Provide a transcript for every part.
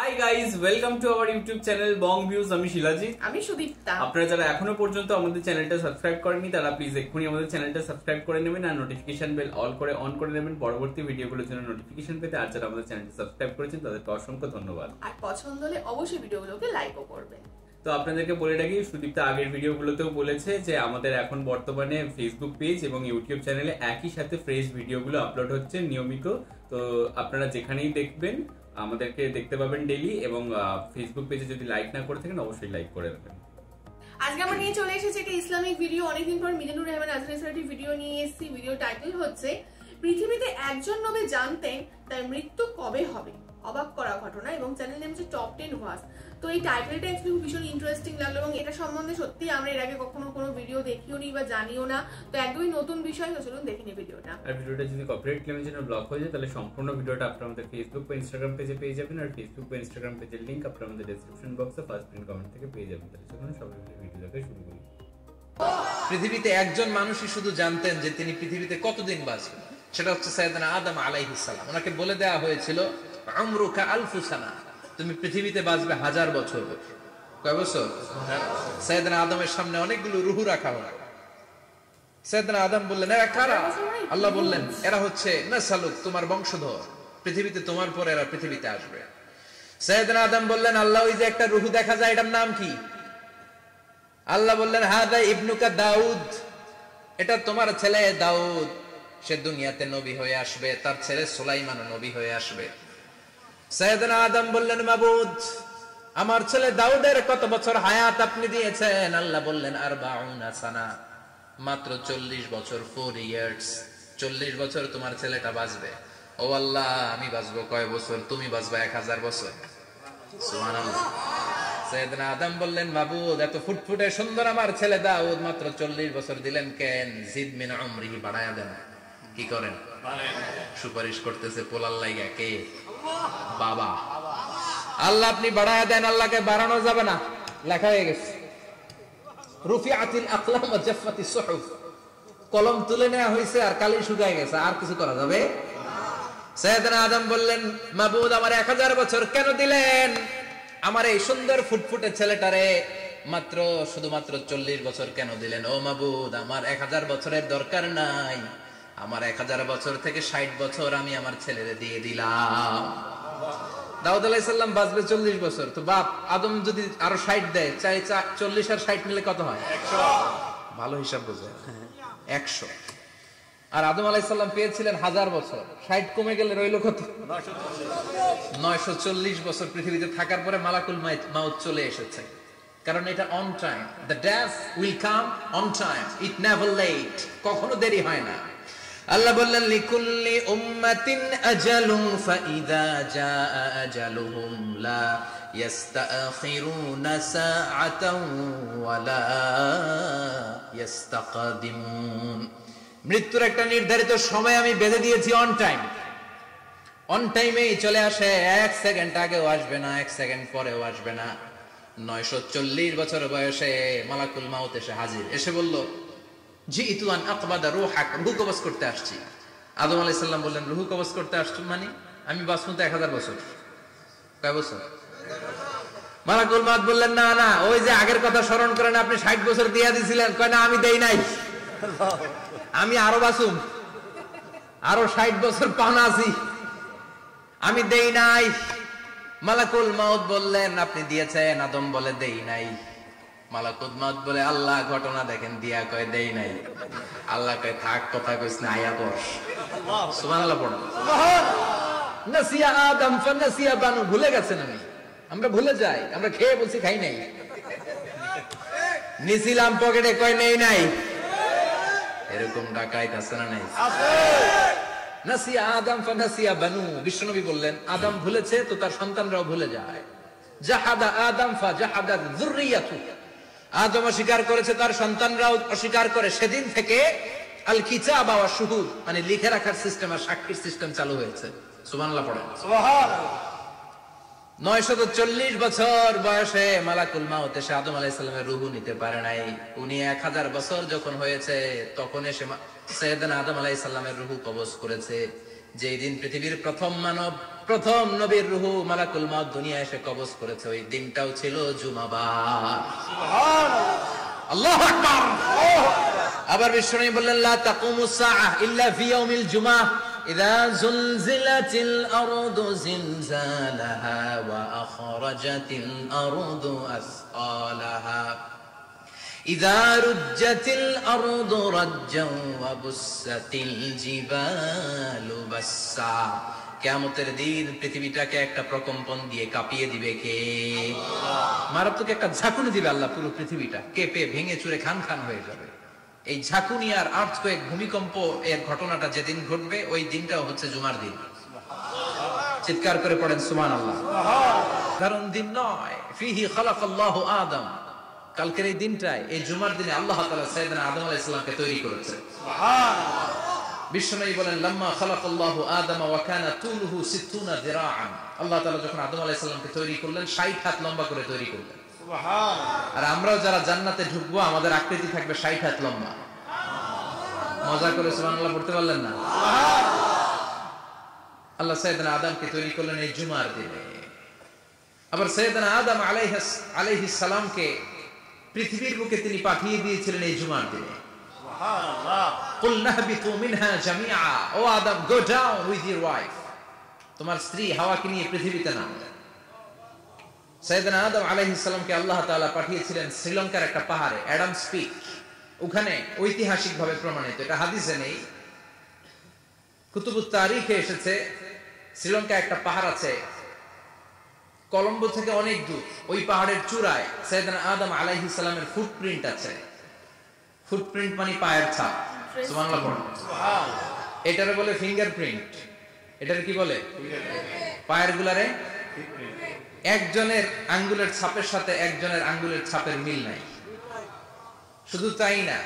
Hi guys, welcome to our YouTube channel Bong views. আমি শিলাজিৎ, আমি সুদীপ্তা। আপনারা যারা এখনো পর্যন্ত আমাদের চ্যানেলটা সাবস্ক্রাইব করেননি তারা প্লিজ এক্ষুনি আমাদের চ্যানেলটা সাবস্ক্রাইব করে নেবেন আর নোটিফিকেশন বেল অন করে নেবেন পরবর্তী ভিডিওগুলোর জন্য নোটিফিকেশন পেতে। আর যারা আমাদের চ্যানেলটা সাবস্ক্রাইব করেছেন তাদেরকে অসংখ্য ধন্যবাদ। আর পছন্দ হলে অবশ্যই ভিডিওগুলোকে লাইকও করবেন। তো আপনাদেরকে বলে রাখি, সুদীপ্তা আগের ভিডিওগুলোতেও বলেছে যে আমাদের এখন বর্তমানে ফেসবুক পেজ এবং ইউটিউব চ্যানেলে একই সাথে ফ্রেশ ভিডিওগুলো আপলোড হচ্ছে নিয়মিত। তো আপনারা যেখানেই দেখবেন আমাদেরকে দেখতে পাবেন ডেইলি, এবং ফেসবুক পেজে যদি লাইক না করে থাকেন অবশ্যই লাইক করে দেবেন। আজকে আমরা নিয়ে চলে এসেছি একটা ইসলামিক ভিডিও। অনেকদিন পর মিজানুর রহমান আজহারি স্যার ভিডিও নিয়ে এসেছি। ভিডিও টাইটেল হচ্ছে পৃথিবীতে একজন নবী জানতেন তার মৃত্যু কবে হবে, অবাক করা ঘটনা, এবং চ্যানেল নেম হচ্ছে টপ 10 ভার্স। তো এই টাইটেলটা অ্যাকচুয়ালি ভীষণ ইন্টারেস্টিং লাগলো এবং এটা সম্বন্ধে সত্যি আমরা এর আগে কখনো কোনো ভিডিও দেখিও নি বা জানিও না। তো একদমই নতুন বিষয়, তো চলুন দেখে নিই ভিডিওটা। আর ভিডিওটা যদি কপিরাইট ক্লেমের জন্য ব্লক হয়ে যায় তাহলে সম্পূর্ণ ভিডিওটা আপনারা আমাদের ফেসবুক বা ইনস্টাগ্রাম পেজে পেয়ে যাবেন। আর ফেসবুক বা ইনস্টাগ্রাম পেজের লিংক আপনারা আমাদের ডেসক্রিপশন বক্সে ফার্স্ট পিন কমেন্ট থেকে পেয়ে যাবেন। তাহলে চলুন সবাই মিলে ভিডিওটাকে শুরু করি। পৃথিবীতে একজন মানুষই শুধু জানতেন যে তিনি পৃথিবীতে কতদিন বাঁচবেন, সেটা হচ্ছে সাইয়েদনা আদম আলাইহিস সালাম। ওনাকে বলে দেওয়া হয়েছিল উমরুকা আলফু সানা, তুমি পৃথিবীতে বাঁচবে 1000 বছর। কয় বছর? সাইয়েদনা আদমের সামনে অনেকগুলো রূহ রাখা হলো। সাইয়েদনা আদম বললেন, এরা কারা? আল্লাহ বললেন, এরা হচ্ছে নাসালুক, তোমার বংশধর, পৃথিবীতে তোমার পরে এরা পৃথিবীতে আসবে। সাইয়েদনা আদম বললেন, আল্লাহ ওই যে একটা রূহ দেখা যায় এটার নাম কি? আল্লাহ বললেন, হাদা ইবনুকা দাউদ, এটা তোমার ছেলে দাউদ, সে দুনিয়াতে নবী হয়ে আসবে, তার ছেলে সুলাইমান নবী হয়ে আসবে। সাইয়েদনা আদম বললেন, মাবুদ আমার ছেলে দাউদের কত বছর হায়াত আপনি দিয়েছেন? আল্লাহ বললেন, 40 সানা, মাত্র 40 বছর, 4 ইয়ার্স, 40 বছর তোমার ছেলেটা বাঁচবে। ও আল্লাহ, আমি বাঁচবো কয় বছর? তুমি বাঁচবা 1000 বছর। সুবহানাল্লাহ। সাইয়েদনা আদম বললেন, মাবুদ এত ফুটফুটে সুন্দর আমার ছেলে দাউদ, মাত্র 40 বছর দিলেন কেন? জিদ মিন উমরিহি, বাড়ায়া দেন। কি করেন? সুপারিশ করতেছে পোলার লাইগা কে? বাবা। আল্লাহ আপনি বাড়ায়া দেন। আল্লাহকে বাড়ানো যাবে না, লেখা হয়ে গেছে। রুফিআতিল আকলাম ওয়া জাফফাতিস সুহুফ, কলম তুলে নেওয়া হয়েছে আর কালি শুকায় গেছে, আর কিছু করা যাবে? সাইয়েদনা আদম বললেন, মাবুদ আমার 1000 বছর কেন দিলেন? আমার এই সুন্দর ফুটফুটে ছেলেটারে মাত্র শুধুমাত্র 40 বছর কেন দিলেন? ও মাবুদ, আমার 1000 বছরের দরকার নাই, আমার 1000 বছর থেকে 60 বছর আমি আমার ছেলেরে দিয়ে দিলাম। দাউদ আলাইহিস সালাম বাঁচবে 40 বছর, তো বাপ আদম যদি আরো 60 দেয়, 40 আর 60 মিলে কত হয়? 100। ভালো হিসাব বোঝে, 100। আর আদম আলাইহিস সালাম পেয়েছিলেন 1000 বছর, 60 কমে গেলে রইল কত? 940 বছর পৃথিবীতে থাকার পরে মালাকুল মাউত চলে এসেছে। কারণ এটা on time, the death will come on time, it never late, কখনো দেরি হয় না। আল্লাহ বললেন, লিকুল্লি উম্মাতিন আজালুন ফাইযা জাআ আজালুহুম লা ইস্তাখিরুনা সাআতান ওয়া লা ইস্তাকদিমুন। মৃত্যুর একটা নির্ধারিত সময় আমি বেঁধে দিয়েছি, অন টাইম, অন টাইমেই চলে আসে, 1 সেকেন্ড আগেও আসবে না, 1 সেকেন্ড পরেও আসবে না। 940 বছর বয়সে মালাকুল মাউত এসে হাজির, এসে বলল, জিইতু আন আকবাদা রূহাক, রূহ কবজ করতে আসছি। আদম আলাইহিস সালাম বললেন, রূহ কবজ করতে আসছো মানে? আমি বাঁচবো তো 1000 বছর। কয় বছর? মালাকুল মাউত বললেন, না না, ওই যে আগের কথা স্মরণ করেন, আপনি 60 বছর দিয়া দিয়েছিলেন। কয় না, আমি দেই নাই, আমি আরো বাঁচুম, আরো 60 বছর পাওনা আছি, আমি দেই নাই। মালাকুল মাউত বললেন, আপনি দিয়েছেন? আদম বলে, দেই নাই। মালাকুল মাউত বলে, আল্লাহ ঘটনা দেখেন, দিয়া কয় দেই নাই। আল্লাহ কয়, থাক, কথা কইছ না, আয়া বস। সুবহানাল্লাহ পড়ো। নাসিয়া আদম ফানাসিয়া বানু, ভুলে গেছেন। আমরা ভুলে যাই, আমরা খেয়ে বলছি খাই নাই, নিছিলাম পকেটে, কয় নেই নাই। এরকম ডাকাইত আছে না নাই? নাসিয়া আদম ফানাসিয়া বানু, বিশ্বনবী বললেন, আদম ভুলেছে তো তার সন্তানরাও ভুলে যায়। জাহাদা আদম ফাজাহাদাত যুররিয়াতু, আদম অস্বীকার করেছে, তার সন্তানরাও অস্বীকার করে। সেদিন থেকে আল কিতাব ওয়া শুহুদ, মানে লিখে রাখার সিস্টেম আর সাক্ষীর সিস্টেম চালু হয়েছে। সুবহানাল্লাহ পড়েন। সুবহানাল্লাহ। 940 বছর বয়সে মালাকুল মাউত এসে আদম আলাইহিস সালামের রূহ নিতে পারে নাই। উনি 1000 বছর যখন হয়েছে তখন এসে সাইয়েদনা আদম আলাইহিস সালামের রূহ কবজ করেছে। যে দিন পৃথিবীর প্রথম মানব, প্রথম নবীর রূহ মালাকুল মউত দুনিয়া এসে কবজ করেছে, ওই দিনটাও ছিল জুমাবার। সুবহানাল্লাহ, আল্লাহু আকবার। আবার বিশ্বনবী বললেন, লা তাকুমুস সাআহ ইল্লা ফি ইয়াউমিল জুমআহ ইযা যুলজিলাতিল আরদু জিলজালাহা ওয়া আখরাজাতিল আরদু আসকালাহা ইযা রুজ্জাতিল আরদু রাজ্জান ওয়া বুসসাতিল জিবালু বাসসা। কিয়ামতের দিন পৃথিবীটাকে একটা প্রকম্পন দিয়ে কাঁপিয়ে দিবে কে? মারাত্মক একটা ঝাঁকুনি দিবে আল্লাহ, পুরো পৃথিবীটা কেঁপে ভেঙে চুরে খান খান হয়ে যাবে। এই ঝাঁকুনি আর আর্থকোয়েক, ভূমিকম্প এর ঘটনাটা যেদিন ঘটবে ওই দিনটাও হচ্ছে জুমার দিন। চিৎকার করে পড়েন সুবহানাল্লাহ। কারণ দিন নয়, ফিহি খালাকাল্লাহু আদম। কালকের এই দিনটায়, এই জুমার দিনে আল্লাহ তাআলা সাইয়েদনা আদম আলাইহিস সালামকে তৈরি করেছে। সুবহানাল্লাহ। বিশ্বনবী বলেন, লাম্মা খালাকাল্লাহু আদম ওয়া কানা তুলুহু 60 যিরাআন। আল্লাহ তাআলা যখন আদম আলাইহিস সালামকে তৈরি করলেন 60 হাত লম্বা করে তৈরি করলেন। সুবহানাল্লাহ। আর আমরাও যারা জান্নাতে ঢুকবো আমাদের আকৃতি থাকবে 60 হাত লম্বা। মজা করে সুবহানাল্লাহ পড়তে পারলেন না? আল্লাহ সাইয়েদনা আদমকে তৈরি করলেন এই জুমার দিনে। আবার সাইয়েদনা আদম আলাইহিস সালামকে পৃথিবীর বুকে তিনি পাঠিয়ে দিয়েছিলেন এই জুমার দিনে। সুবহানাল্লাহ। কুল নাহবিতু মিনহা জামিআ, ও Adam, go down with your wife, তোমার স্ত্রী হাওয়াকে নিয়ে পৃথিবীতে নামো। সাইয়েদনা আদম আলাইহিস সালামকে আল্লাহ তাআলা পাঠিয়েছিলেন শ্রীলঙ্কার একটা পাহাড়ে, অ্যাডামস পিক। ওখানে ঐতিহাসিকভাবে প্রমাণিত, এটা হাদিসে নেই, কুতুবুত তারিখে এসেছে। শ্রীলঙ্কায় একটা পাহাড় আছে, কলম্বো থেকে অনেক দূর। ওই পাহাড়ের চূড়ায় সাইয়েদনা আদম আলাইহিস সালামের ফুটপ্রিন্ট আছে। ফুটপ্রিন্ট মানে পায়ের ছাপ। সুবহানাল্লাহ পড়ুন। সুবহানাল্লাহ। এটারে বলে ফিঙ্গারপ্রিন্ট। এটারে কি বলে? পায়ের গুলারে একজনের আঙ্গুলের ছাপের সাথে একজনের আঙ্গুলের ছাপের মিল নাই। শুধু তাই না,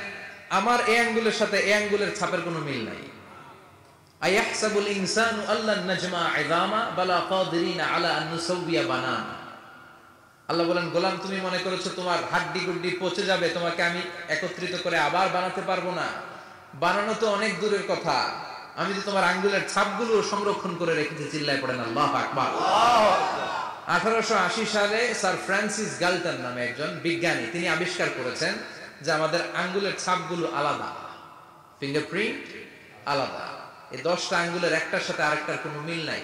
আমার এই আঙ্গুলের সাথে এই আঙ্গুলের ছাপের কোনো মিল নাই। আয়াহসাবুল ইনসানু আল্লান নাজমা ইযামা বালা কাদিরিনা আলা আন নুসাউবিয়া বানানা। আল্লাহ বলেন, গোলাম, তুমি মনে করেছো তোমার হাড্ডি গুড্ডি পচে যাবে, তোমাকে আমি একত্রিত করে আবার বানাতে পারবো না? বানানো তো অনেক দূরের কথা, আমি তো তোমার আঙ্গুলের ছাপগুলো সংরক্ষণ করে রেখেছি। চিল্লায় পড়েন আল্লাহু আকবার। 1880 সালে স্যার ফ্রান্সিস গালটন নামে একজন বিজ্ঞানী, তিনি আবিষ্কার করেছেন যে আমাদের আঙ্গুলের ছাপগুলো আলাদা, ফিঙ্গারপ্রিন্ট আলাদা। এই 10টা আঙ্গুলের একটার সাথে আরেকটার কোনো মিল নাই।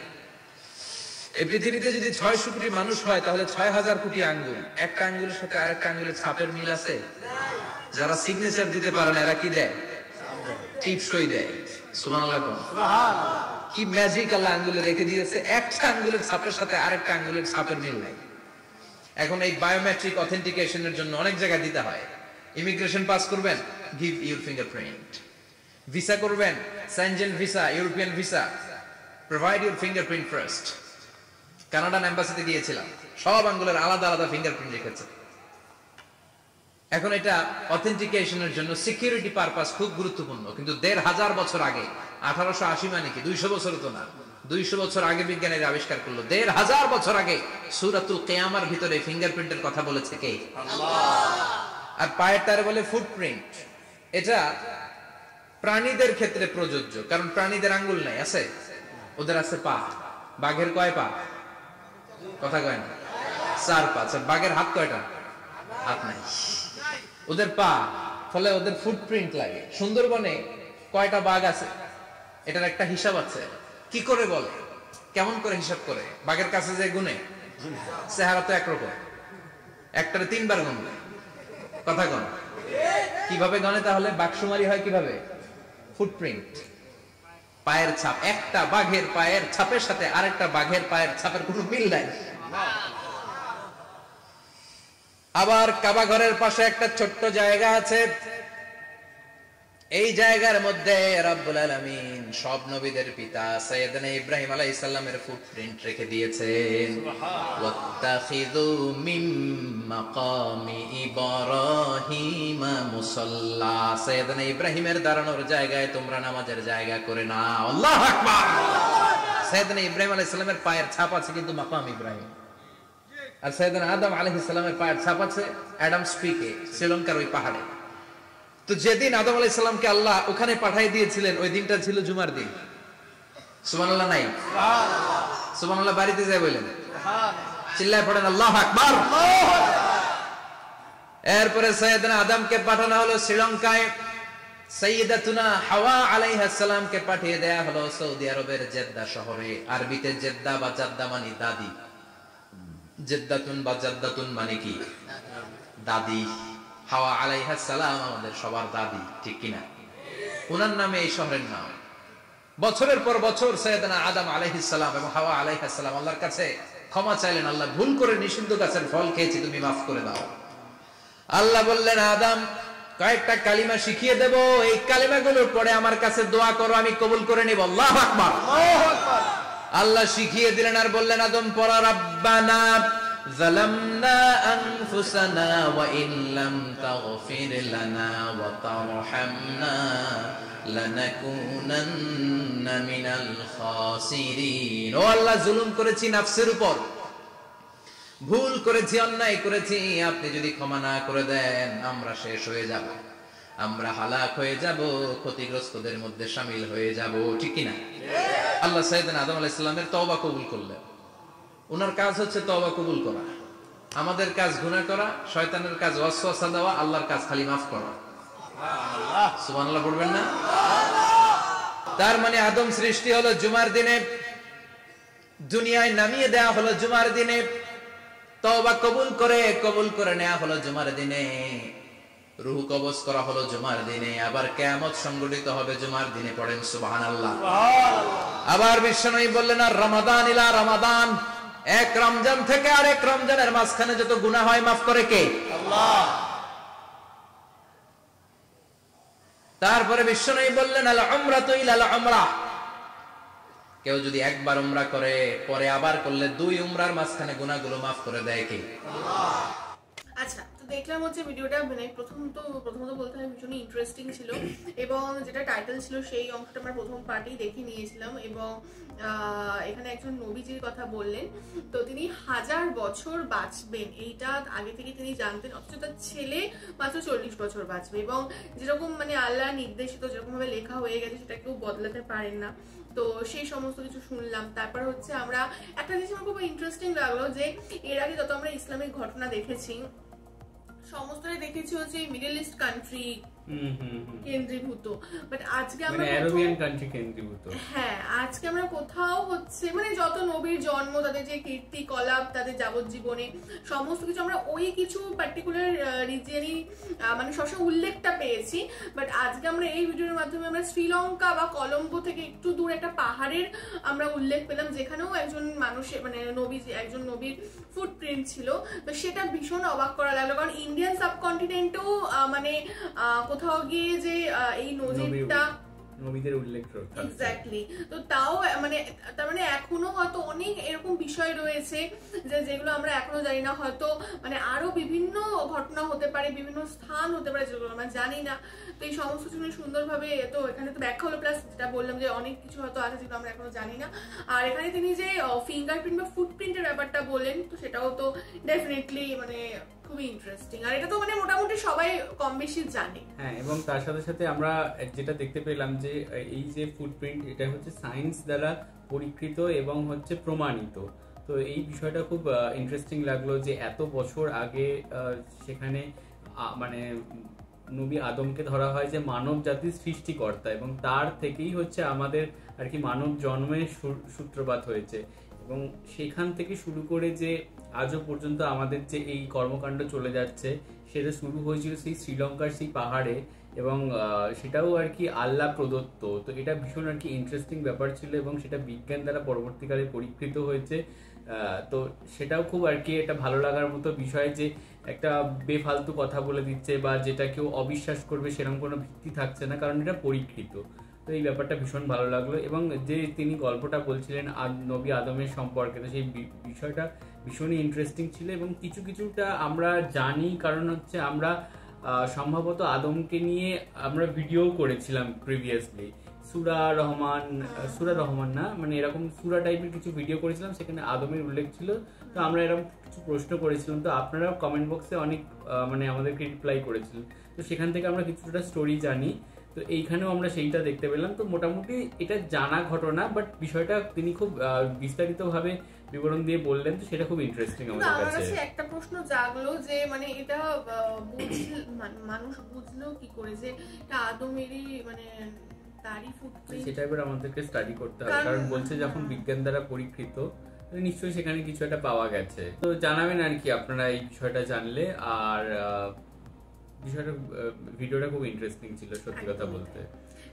এই পৃথিবীতে যদি 600 কোটি মানুষ হয় তাহলে 6000 কোটি আঙ্গুল, একটা আঙ্গুলের সাথে আরেকটা আঙ্গুলের ছাপের মিল আছে? যারা সিগনেচার দিতে পারে না এরা কি দেয়? টিপসই দেয়। সুবহানাল্লাহ। সুবহানাল্লাহ। কি ম্যাজিক আল্লাহ আঙ্গুলে রেখে দিয়েছে, একটা আঙ্গুলের ছাপের সাথে আরেকটা আঙ্গুলের ছাপের মিল নাই। এখন এই বায়োমেট্রিক অথেন্টিকেশনের জন্য অনেক জায়গায় দিতে হয়। ইমিগ্রেশন পাস করবেন, গিভ ইউর ফিঙ্গারপ্রিন্ট। ভিসা করবেন, Schengen visa, European visa, provide your fingerprint first. Canadian এম্বাসিতে গিয়েছিলাম, সব আঙ্গুলের আলাদা আলাদা ফিঙ্গারপ্রিন্ট রেখেছে। এখন এটা অথেন্টিকেশনের জন্য সিকিউরিটি পারপাস খুব গুরুত্বপূর্ণ। কিন্তু 1500 বছর আগে, 1880 মানে কি 200 বছর তো না, 200 বছর আগে বিজ্ঞানীরা আবিষ্কার করলো। 1500 বছর আগে সূরাতুল কিয়ামার ভিতরে ফিঙ্গারপ্রিন্টের কথা বলেছে কে? আল্লাহ। আর পায়েরটারে বলে ফুটপ্রিন্ট। এটা প্রাণীদের ক্ষেত্রে প্রযোজ্য, কারণ প্রাণীদের আঙ্গুল নাই, আছে? ওদের আছে পা। বাঘের কয় পা? কথা কয় না, 4 পা। বাঘের হাত কয়টা? হাত নাই, ওদের পা। ফলে ওদের ফুটপ্রিন্ট লাগে। সুন্দরবনে কয়টা বাঘ আছে এটার একটা হিসাব আছে। কি করে বলে, কেমন করে হিসাব করে? বাঘের কাছে যে গুনে, চেহারা তো একরকম, একটারে 3 বার গুনবে। কথা কন, কিভাবে গনে তাহলে? বাঘসুমারি হয় কিভাবে? ফুটপ্রিন্ট, পায়ের ছাপ। একটা বাঘের পায়ের ছাপের সাথে আরেকটা বাঘের পায়ের ছাপের কোনো মিল নাই। আবার কাবা ঘরের পাশে একটা ছোট্ট জায়গা আছে, এই জায়গার মধ্যে রব্বুল আলামিন সব নবীদের পিতা সাইয়েদনা ইব্রাহিম আলাইহিস সালামের ফুটপ্রিন্ট রেখে দিয়েছেন। ওয়াত্তাখিযু মিন মাকামি ইব্রাহিম মুসাল্লা, সাইয়েদনা ইব্রাহিমের দাঁড়ানোর জায়গায় তোমরা নামাজের জায়গা করে নাও। আল্লাহু আকবার। সাইয়েদনা ইব্রাহিম আলাইহিস সালামের পায়ের ছাপ আছে কিন্তু মাকাম ইব্রাহিম। আর সাইয়েদনা আদম আলাইহিস সালামের পায়ের ছাপ আছে অ্যাডামস পিকে, শ্রীলঙ্কার ওই পাহাড়ে। তো যেদিন আদম আলাইহিস সালামকে আল্লাহ ওখানে পাঠিয়ে দিয়েছিলেন ওই দিনটা ছিল জুমার দিন। সুবহানাল্লাহ নাই? সুবহানাল্লাহ বাড়িতে যায় বলেন, চিল্লায় পড়েন আল্লাহু আকবার। এরপরে সাইয়েদনা আদমকে পাঠানো হলো শ্রীলঙ্কায়, সাইয়্যিদাতুনা হাওয়া আলাইহিস সালামকে পাঠিয়ে দেয়া হলো সৌদি আরবের জেদ্দা শহরে। আরবিতে জেদ্দা বা জাদ্দা মানে দাদি, জেদ্দাতুন বা জাদ্দাতুন মানে কি? দাদি। হাওয়া আলাইহিস সালাম আমাদের সবার দাদি, ঠিক কিনা? ওনার নামে এই শহরের নাম। বছরের পর বছর সাইয়েদনা আদম আলাইহিস সালাম এবং হাওয়া আলাইহিস সালাম আল্লাহর কাছে ক্ষমা চাইলেন, আল্লাহ ভুল করে নিষিদ্ধ গাছের ফল খেয়েছি, তুমি মাফ করে দাও। আল্লাহ বললেন, আদম কয়েকটা কালিমা শিখিয়ে দেব, এই কালিমাগুলোর পরে আমার কাছে দোয়া করো, আমি কবুল করে নিব। আল্লাহু আকবার। আল্লাহ শিখিয়ে দিলেন আর বললেন, আদম পড়া, রাব্বানা যালামনা আনফুসানা ওয়া ইন লাম তাগফির লানা ওয়া তারহামনা লানাকুনান্না মিনাল খাসিরিন। ও আল্লাহ, জুলুম করেছি নফসের উপর, ভুল করেছি, অন্যায় করেছি, আপনি যদি ক্ষমা না করে দেন আমরা শেষ হয়ে যাব, আমরা হালাক হয়ে যাব, ক্ষতিগ্রস্তদের মধ্যে শামিল হয়ে যাব, ঠিক কি না? আল্লাহ সাইয়েদনা আদম আলাইহিস সালামের তওবা কবুল করলেন। ওনার কাজ হচ্ছে তওবা কবুল করা, আমাদের কাজ গুনাহ করা, শয়তানের কাজ ওয়াসওয়াসা দেওয়া, আল্লাহর কাজ খালি মাফ করা। সুবহানাল্লাহ পড়বেন না? তার মানে আদম সৃষ্টি হলো জুমার দিনে, দুনিয়ায় নামিয়ে দেয়া হলো জুমার দিনে, তওবা কবুল করে নেওয়া হলো জুমার দিনে, রূহ কবজ করা হলো জুমার দিনে, আবার কিয়ামত সংঘটিত হবে জুমার দিনে। পড়েন সুবহানাল্লাহ। আবার বিশ্বনবী বললেন, আর রমাদান ইলা রমাদান, এক রমজান থেকে আরেক রমজানের মাঝখানে যত গুনাহ হয় মাফ করে কে? আল্লাহ। তারপরে বিশ্বনবী বললেন, আল উমরাতু ইলাল উমরাহ, কেউ যদি একবার উমরা করে পরে আবার করলে দুই উমরার মাঝখানে গুনাহগুলো মাফ করে দেয় কে? আল্লাহ। আচ্ছা, তো দেখলাম হচ্ছে ভিডিওটা, মানে প্রথমত বলতে হয় ভীষণ ইন্টারেস্টিং ছিল, এবং যেটা টাইটেল ছিল সেই অংশটা আমরা প্রথম পার্টেই দেখে নিয়েছিলাম, এবং এখানে একজন নবীজির কথা বললেন, তো তিনি 1000 বছর বাঁচবেন এইটা আগে থেকে তিনি জানতেন, অথচ তার ছেলে মাত্র 40 বছর বাঁচবে, এবং যেরকম মানে আল্লাহ নির্দেশিত যেরকম ভাবে লেখা হয়ে গেছে সেটা কেউ বদলাতে পারেন না। তো সেই সমস্ত কিছু শুনলাম। তারপর হচ্ছে আমরা একটা জিনিস আমার খুব ইন্টারেস্টিং লাগলো, যে এর আগে যত আমরা ইসলামিক ঘটনা দেখেছি সমস্তটাই দেখেছি হচ্ছে মিডল ইস্ট কান্ট্রি কেন্দ্রীভূত, বাট আজকে আমরা আরবিয়ান কান্ট্রি কেন্দ্রীভূত। হ্যাঁ, আজকে আমরা কোথাও হচ্ছে মানে যত নবীর জন্ম, তাদের যে কীর্তি কলাপ, তাদের যাবজ্জীবনে সমস্ত কিছু আমরা ওই কিছু পার্টিকুলার রিজিয়নই মানে সবসময় উল্লেখটা পেয়েছি, বাট আজকে আমরা এই ভিডিওর মাধ্যমে আমরা শ্রীলঙ্কা বা কলম্বো থেকে একটু দূর একটা পাহাড়ের আমরা উল্লেখ পেলাম, যেখানেও একজন মানুষের মানে একজন নবীর ফুটপ্রিন্ট ছিল। তো সেটা ভীষণ অবাক করা লাগলো, কারণ ইন্ডিয়ান সাবকন্টিনেন্টেও মানে কোথাও গিয়ে যে এই নজিরটা নবীদের উল্লেখ রয়েছে। এক্স্যাক্টলি। তো তাও মানে তার মানে এখনো হয়তো অনেক এরকম বিষয় রয়েছে যেগুলো আমরা এখনো জানি না, হয়তো মানে আরো বিভিন্ন ঘটনা হতে পারে, বিভিন্ন স্থান হতে পারে যেগুলো আমরা জানি না। তো এই সমস্ত কিছু সুন্দরভাবে তো এখানে তো ব্যাখ্যা হলো, প্লাস যেটা বললাম যে অনেক কিছু হয়তো আছে যেগুলো আমরা এখনো জানি না। আর এখানে তিনি যে ফিঙ্গারপ্রিন্ট বা ফুটপ্রিন্টের ব্যাপারটা বললেন, তো সেটাও তো ডেফিনেটলি মানে খুবই ইন্টারেস্টিং, আর এটা তো মানে মোটামুটি সবাই কম বেশি জানে। হ্যাঁ, এবং তার সাথে সাথে আমরা যেটা দেখতে পেলাম যে এই যে ফুটপ্রিন্ট, এটা হচ্ছে সায়েন্স দ্বারা পরীক্ষিত এবং হচ্ছে প্রমাণিত। তো এই বিষয়টা খুব ইন্টারেস্টিং লাগলো যে এত বছর আগে সেখানে মানে নবী আদমকে ধরা হয় যে মানব জাতির সৃষ্টিকর্তা, এবং তার থেকেই হচ্ছে আমাদের আর কি মানব জন্মের সূত্রপাত হয়েছে, এবং সেখান থেকে শুরু করে যে আজও পর্যন্ত আমাদের যে এই কর্মকাণ্ড চলে যাচ্ছে, সেটা শুরু হয়েছিল সেই শ্রীলঙ্কার সেই পাহাড়ে, এবং সেটাও আর কি আল্লাহ প্রদত্ত। তো এটা ভীষণ আর কি ইন্টারেস্টিং ব্যাপার ছিল, এবং সেটা বিজ্ঞান দ্বারা পরবর্তীকালে পরীক্ষিত হয়েছে। তো সেটাও খুব আর কি একটা ভালো লাগার মতো বিষয়, যে একটা বেফালতু কথা বলে দিচ্ছে বা যেটা কেউ অবিশ্বাস করবে সেরকম কোনো ভিত্তি থাকছে না, কারণ এটা পরীক্ষিত। তো এই ব্যাপারটা ভীষণ ভালো লাগলো, এবং যে তিনি গল্পটা বলছিলেন নবী আদমের সম্পর্কে, তো সেই বিষয়টা ভীষণই ইন্টারেস্টিং ছিল, এবং কিছুটা আমরা জানি, কারণ হচ্ছে আমরা সম্ভবত আদমকে নিয়ে আমরা ভিডিও করেছিলাম প্রিভিয়াসলি, সূরা রহমান না, মানে এরকম সূরা টাইপের কিছু ভিডিও করেছিলাম, সেখানে আদমের উল্লেখ ছিল। তো আমরা এরকম কিছু প্রশ্ন করেছিলাম, তো আপনারা কমেন্ট বক্সে অনেক মানে আমাদেরকে রিপ্লাই করেছিলেন, তো সেখান থেকে আমরা কিছুটা স্টোরি জানি। তো এইখানেও আমরা সেইটা দেখতে পেলাম। তো মোটামুটি এটা জানা ঘটনা, বাট বিষয়টা তিনি খুব বিস্তারিতভাবে বিবরণ দিয়ে বললেন, তো সেটা খুব ইন্টারেস্টিং আমাদের আমার কাছে। কাছে একটা প্রশ্ন জাগলো যে মানে এটা মানুষ বুঝলো কি করে যে এটা আদমেরই মানে তারই ফুটপ্রিন্ট? সেটা এবার আমাদেরকে স্টাডি করতে হবে, কারণ বলছে যখন বিজ্ঞান দ্বারা পরীক্ষিত নিশ্চয়ই সেখানে কিছু একটা পাওয়া গেছে। তো জানাবেন আর কি আপনারা এই বিষয়টা জানলে। আর বিষয়টা ভিডিওটা খুব ইন্টারেস্টিং ছিল সত্যি কথা বলতে।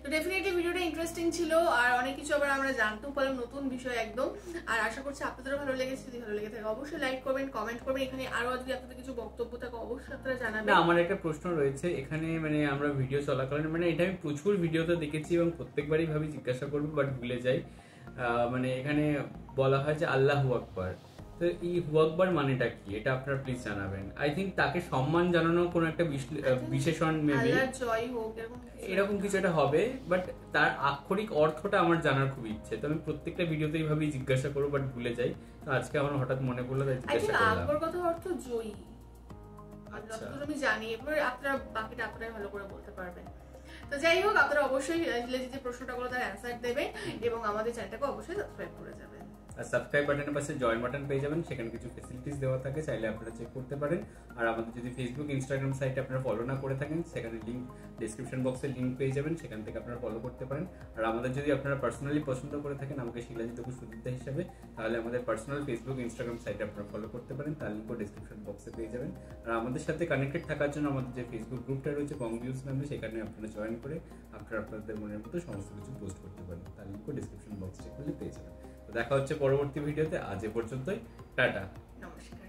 তো ডেফিনেটলি ভিডিওটা ইন্টারেস্টিং ছিল, আর অনেক কিছু আবার আমরা জানতেও পারলাম, নতুন বিষয় একদম। আর আশা করছি আপনাদেরও ভালো লেগেছে। যদি ভালো লেগে থাকে অবশ্যই লাইক করবেন, কমেন্ট করবেন। এখানে আরো যদি আপনাদের কিছু বক্তব্য থাকে অবশ্যই আপনারা জানাবেন। না, আমার একটা প্রশ্ন রয়েছে এখানে, মানে আমরা ভিডিও চলাকালীন, মানে এটা আমি প্রচুর ভিডিওতে দেখেছি এবং প্রত্যেকবারই ভাবি জিজ্ঞাসা করবো বাট ভুলে যাই। মানে এখানে বলা হয় যে আল্লাহু আকবার, তো এই হু আকবার মানেটা কি, এটা আপনারা প্লিজ জানাবেন। আই থিঙ্ক তাকে সম্মান জানানো কোনো একটা বিশেষণ মেবি এরকম কিছু একটা হবে, বাট তার আক্ষরিক অর্থটা আমার জানার খুব ইচ্ছে। তো আমি প্রত্যেকটা ভিডিওতে এইভাবেই জিজ্ঞাসা করবো বাট ভুলে যাই। তো আজকে আমার হঠাৎ মনে পড়লো তাই জিজ্ঞাসা করলাম। আকবর কথা অর্থ জয়ী, যতদূর আমি জানি। এবার আপনারা বাকিটা আপনারা ভালো করে বলতে পারবেন। তো যাই হোক, আপনারা অবশ্যই যে প্রশ্নটা গুলো তার অ্যান্সার দেবেন এবং আমাদের চ্যানেলটাকে অবশ্যই সাবস্ক্রাইব করে যাবেন। আর সাবস্ক্রাইব বাটনের পাশে জয়েন বাটন পেয়ে যাবেন, সেখানে কিছু ফ্যাসিলিটিস দেওয়া থাকে, চাইলে আপনারা চেক করতে পারেন। আর আমাদের যদি ফেসবুক ইনস্টাগ্রাম সাইটে আপনারা ফলো না করে থাকেন, সেখানে লিঙ্ক ডেসক্রিপশন বক্সে লিঙ্ক পেয়ে যাবেন, সেখান থেকে আপনারা ফলো করতে পারেন। আর আমাদের যদি আপনারা পার্সোনালি পছন্দ করে থাকেন আমাকে শিলাজিৎ অপু সুদীপ্তা হিসাবে, তাহলে আমাদের পার্সোনাল ফেসবুক ইনস্টাগ্রাম সাইটে আপনারা ফলো করতে পারেন, তার লিঙ্কও ডেসক্রিপশন বক্সে পেয়ে যাবেন। আর আমাদের সাথে কানেক্টেড থাকার জন্য আমাদের যে ফেসবুক গ্রুপটা রয়েছে বং ভিউজ নামে, সেখানে আপনারা জয়েন করে আপনারা আপনাদের মনের মতো সমস্ত কিছু পোস্ট করতে পারেন, তার লিঙ্কও ডেসক্রিপশন বক্সে পেয়ে যাবেন। দেখা হচ্ছে পরবর্তী ভিডিওতে। আজ এ পর্যন্তই, টাটা, নমস্কার।